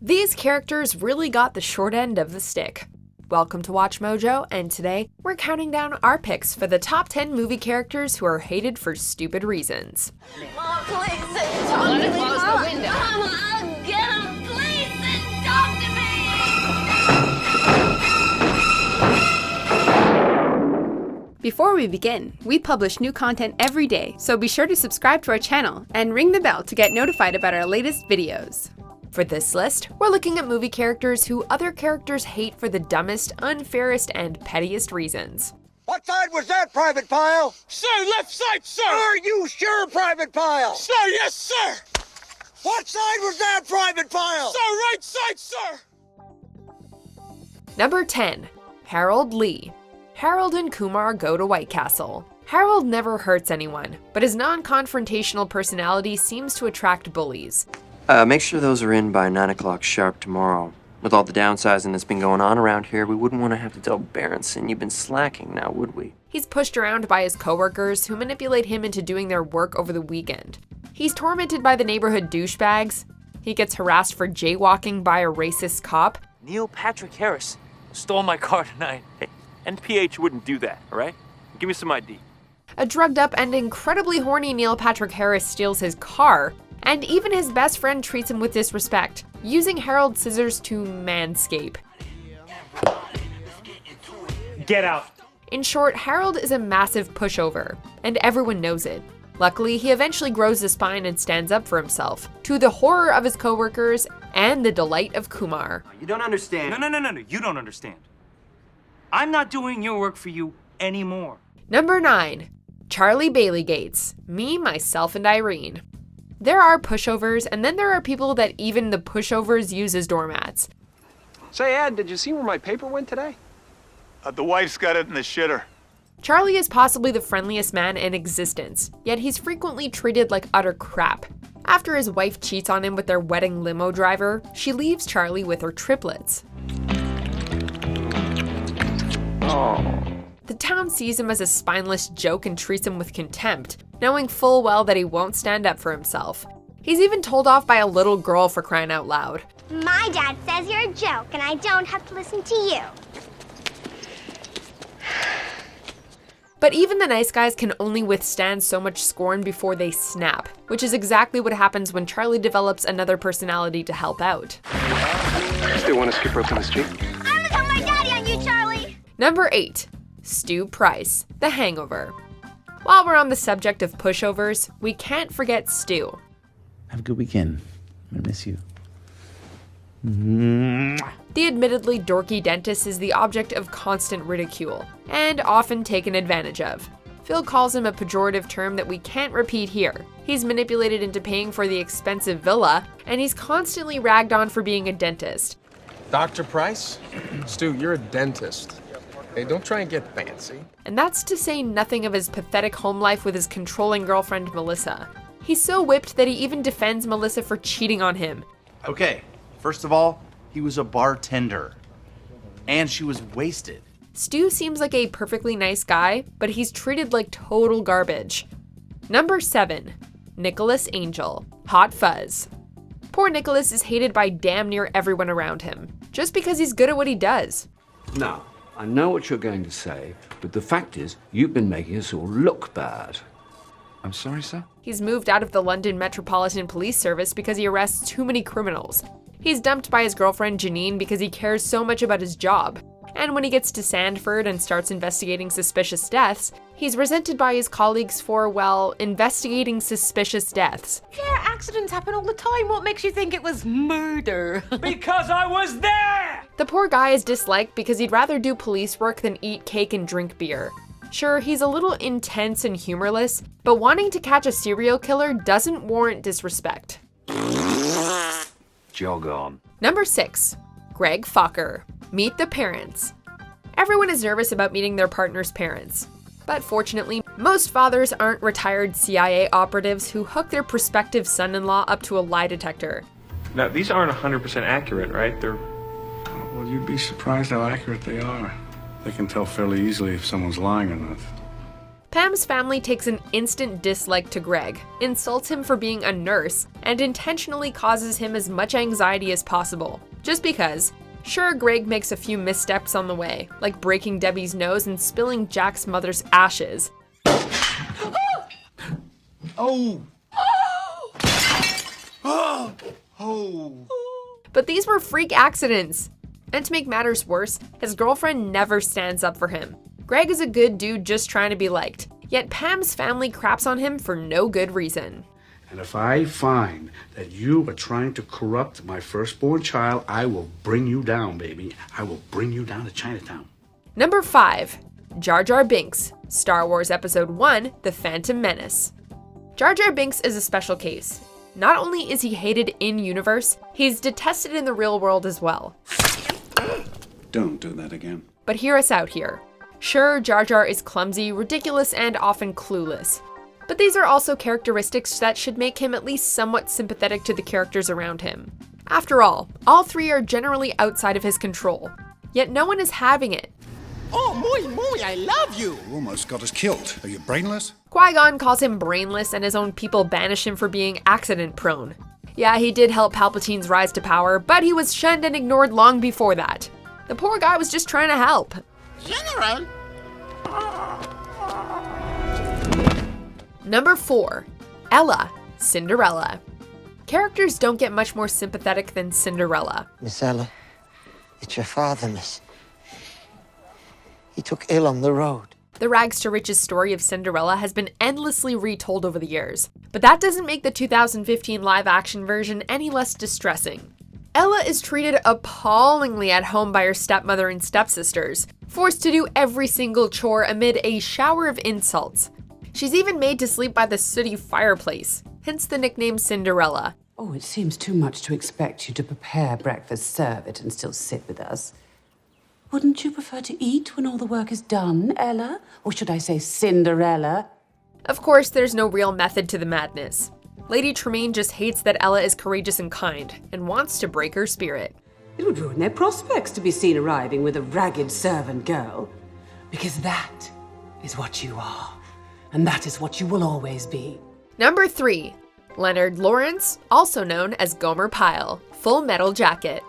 These characters really got the short end of the stick. Welcome to Watch Mojo, and today we're counting down our picks for the top 10 movie characters who are hated for stupid reasons. Mom, please sit talk to me. Close the window. Mama, get him. Please sit talk to me. Before we begin, we publish new content every day, so be sure to subscribe to our channel and ring the bell to get notified about our latest videos. For this list, we're looking at movie characters who other characters hate for the dumbest, unfairest, and pettiest reasons. What side was that, Private Pile? Sir, left side, sir! Are you sure, Private Pile? Sir, yes, sir! What side was that, Private Pile? Sir, right side, sir! Number 10. Harold Lee. Harold and Kumar go to White Castle. Harold never hurts anyone, but his non-confrontational personality seems to attract bullies. Make sure those are in by 9 o'clock sharp tomorrow. With all the downsizing that's been going on around here, we wouldn't want to have to tell Berenson you've been slacking now, would we? He's pushed around by his coworkers who manipulate him into doing their work over the weekend. He's tormented by the neighborhood douchebags. He gets harassed for jaywalking by a racist cop. Neil Patrick Harris stole my car tonight. Hey, NPH wouldn't do that, all right? Give me some ID. A drugged up and incredibly horny Neil Patrick Harris steals his car, and even his best friend treats him with disrespect, using Harold's scissors to manscape. Get out. In short, Harold is a massive pushover, and everyone knows it. Luckily, he eventually grows the spine and stands up for himself, to the horror of his coworkers and the delight of Kumar. You don't understand. No, you don't understand. I'm not doing your work for you anymore. Number 9. Charlie Bailey Gates. Me, myself, and Irene. There are pushovers, and then there are people that even the pushovers use as doormats. Say, Ed, did you see where my paper went today? The wife's got it in the shitter. Charlie is possibly the friendliest man in existence, yet he's frequently treated like utter crap. After his wife cheats on him with their wedding limo driver, she leaves Charlie with her triplets. The town sees him as a spineless joke and treats him with contempt, knowing full well that he won't stand up for himself. He's even told off by a little girl for crying out loud. My dad says you're a joke and I don't have to listen to you. But even the nice guys can only withstand so much scorn before they snap, which is exactly what happens when Charlie develops another personality to help out. Still want to skip rope in the street? I'm gonna tell my daddy on you, Charlie! Number 8. Stu Price, The Hangover. While we're on the subject of pushovers, we can't forget Stu. Have a good weekend. I miss you. The admittedly dorky dentist is the object of constant ridicule, and often taken advantage of. Phil calls him a pejorative term that we can't repeat here. He's manipulated into paying for the expensive villa, and he's constantly ragged on for being a dentist. Dr. Price? Stu, you're a dentist. Hey, don't try and get fancy. And that's to say nothing of his pathetic home life with his controlling girlfriend, Melissa. He's so whipped that he even defends Melissa for cheating on him. Okay, first of all, he was a bartender. And she was wasted. Stu seems like a perfectly nice guy, but he's treated like total garbage. Number 7. Nicholas Angel, Hot Fuzz. Poor Nicholas is hated by damn near everyone around him, just because he's good at what he does. Now, I know what you're going to say, but the fact is, you've been making us all look bad. I'm sorry, sir? He's moved out of the London Metropolitan Police Service because he arrests too many criminals. He's dumped by his girlfriend Janine because he cares so much about his job. And when he gets to Sandford and starts investigating suspicious deaths, he's resented by his colleagues for, well, investigating suspicious deaths. Yeah, accidents happen all the time. What makes you think it was murder? Because I was there! The poor guy is disliked because he'd rather do police work than eat cake and drink beer. Sure, he's a little intense and humorless, but wanting to catch a serial killer doesn't warrant disrespect. Jog on. Number 6. Greg Fokker, Meet the Parents. Everyone is nervous about meeting their partner's parents. But fortunately, most fathers aren't retired CIA operatives who hook their prospective son-in-law up to a lie detector. Now, these aren't 100% accurate, right? They're... Well, you'd be surprised how accurate they are. They can tell fairly easily if someone's lying or not. Pam's family takes an instant dislike to Greg, insults him for being a nurse, and intentionally causes him as much anxiety as possible. Just because. Sure, Greg makes a few missteps on the way, like breaking Debbie's nose and spilling Jack's mother's ashes. Oh! But these were freak accidents. And to make matters worse, his girlfriend never stands up for him. Greg is a good dude just trying to be liked, yet Pam's family craps on him for no good reason. And if I find that you are trying to corrupt my firstborn child, I will bring you down, baby. I will bring you down to Chinatown. Number 5. Jar Jar Binks, Star Wars Episode 1, The Phantom Menace. Jar Jar Binks is a special case. Not only is he hated in-universe, he's detested in the real world as well. Don't do that again. But hear us out here. Sure, Jar Jar is clumsy, ridiculous, and often clueless. But these are also characteristics that should make him at least somewhat sympathetic to the characters around him. After all three are generally outside of his control. Yet no one is having it. Oh, muy, I love you! You almost got us killed. Are you brainless? Qui-Gon calls him brainless and his own people banish him for being accident-prone. Yeah, he did help Palpatine's rise to power, but he was shunned and ignored long before that. The poor guy was just trying to help. General! Number 4. Ella, Cinderella. Characters don't get much more sympathetic than Cinderella. Miss Ella, it's your father, miss. He took ill on the road. The rags to riches story of Cinderella has been endlessly retold over the years, but that doesn't make the 2015 live-action version any less distressing. Ella is treated appallingly at home by her stepmother and stepsisters, forced to do every single chore amid a shower of insults. She's even made to sleep by the sooty fireplace, hence the nickname Cinderella. Oh, it seems too much to expect you to prepare breakfast, serve it, and still sit with us. Wouldn't you prefer to eat when all the work is done, Ella? Or should I say Cinderella? Of course, there's no real method to the madness. Lady Tremaine just hates that Ella is courageous and kind, and wants to break her spirit. It would ruin their prospects to be seen arriving with a ragged servant girl. Because that is what you are. And that is what you will always be. Number 3. Leonard Lawrence, also known as Gomer Pyle, Full Metal Jacket.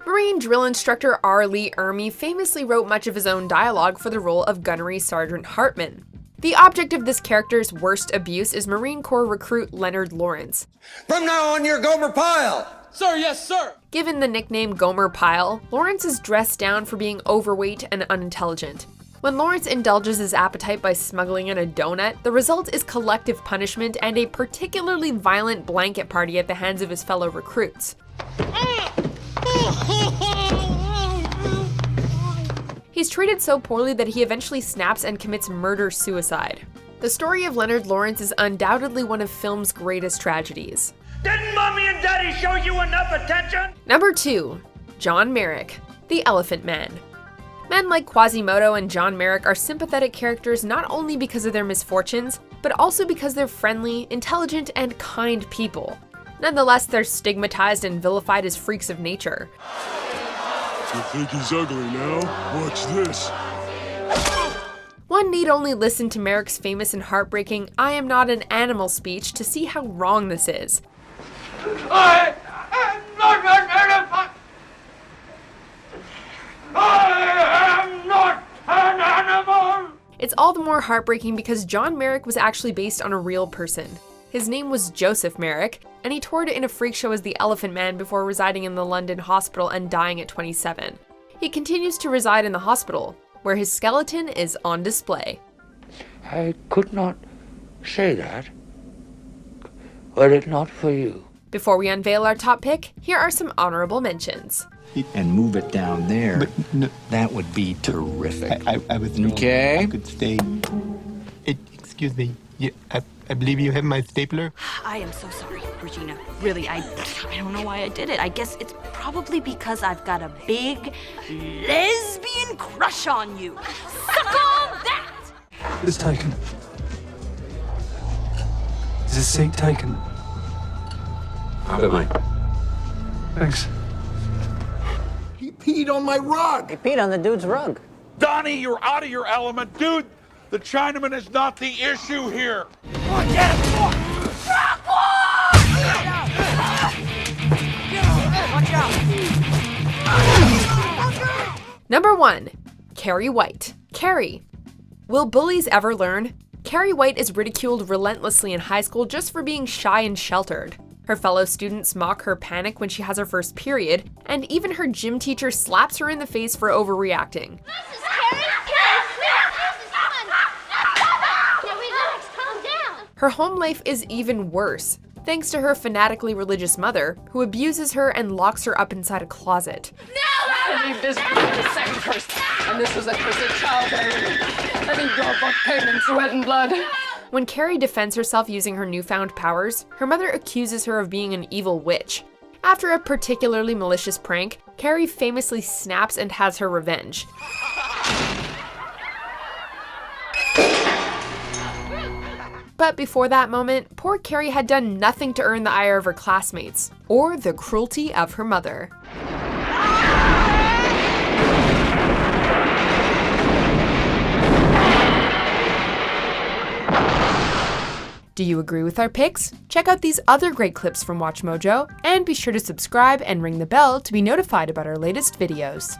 Marine drill instructor R. Lee Ermey famously wrote much of his own dialogue for the role of Gunnery Sergeant Hartman. The object of this character's worst abuse is Marine Corps recruit Leonard Lawrence. From now on, you're Gomer Pyle! Sir, yes, sir! Given the nickname Gomer Pyle, Lawrence is dressed down for being overweight and unintelligent. When Lawrence indulges his appetite by smuggling in a donut, the result is collective punishment and a particularly violent blanket party at the hands of his fellow recruits. He's treated so poorly that he eventually snaps and commits murder-suicide. The story of Leonard Lawrence is undoubtedly one of film's greatest tragedies. Didn't Mommy and Daddy show you enough attention? Number 2. John Merrick, the Elephant Man. Men like Quasimodo and John Merrick are sympathetic characters not only because of their misfortunes, but also because they're friendly, intelligent, and kind people. Nonetheless, they're stigmatized and vilified as freaks of nature. You think he's ugly now? Watch this. One need only listen to Merrick's famous and heartbreaking "I am not an animal" speech to see how wrong this is. I am not an elephant! I am not an animal! It's all the more heartbreaking because John Merrick was actually based on a real person. His name was Joseph Merrick, and he toured in a freak show as the Elephant Man before residing in the London hospital and dying at 27. He continues to reside in the hospital, where his skeleton is on display. I could not say that, were it not for you. Before we unveil our top pick, here are some honorable mentions. And move it down there. But no, that would be terrific. I was okay. I could stay. Excuse me. I believe you have my stapler. I am so sorry, Regina. Really, I don't know why I did it. I guess it's probably because I've got a big lesbian crush on you. Suck on that! It's taken. Is this seat taken? Have it, mate. Thanks. He peed on my rug! He peed on the dude's rug. Donnie, you're out of your element. Dude, The Chinaman is not the issue here. Number 1. Carrie White. Carrie. Will bullies ever learn? Carrie White is ridiculed relentlessly in high school just for being shy and sheltered. Her fellow students mock her panic when she has her first period, and even her gym teacher slaps her in the face for overreacting. Her home life is even worse, thanks to her fanatically religious mother, who abuses her and locks her up inside a closet. I need this the same person, and this was a twisted child. I need your book payments, sweat and blood. When Carrie defends herself using her newfound powers, her mother accuses her of being an evil witch. After a particularly malicious prank, Carrie famously snaps and has her revenge. But before that moment, poor Carrie had done nothing to earn the ire of her classmates, or the cruelty of her mother. Do you agree with our picks? Check out these other great clips from WatchMojo, and be sure to subscribe and ring the bell to be notified about our latest videos.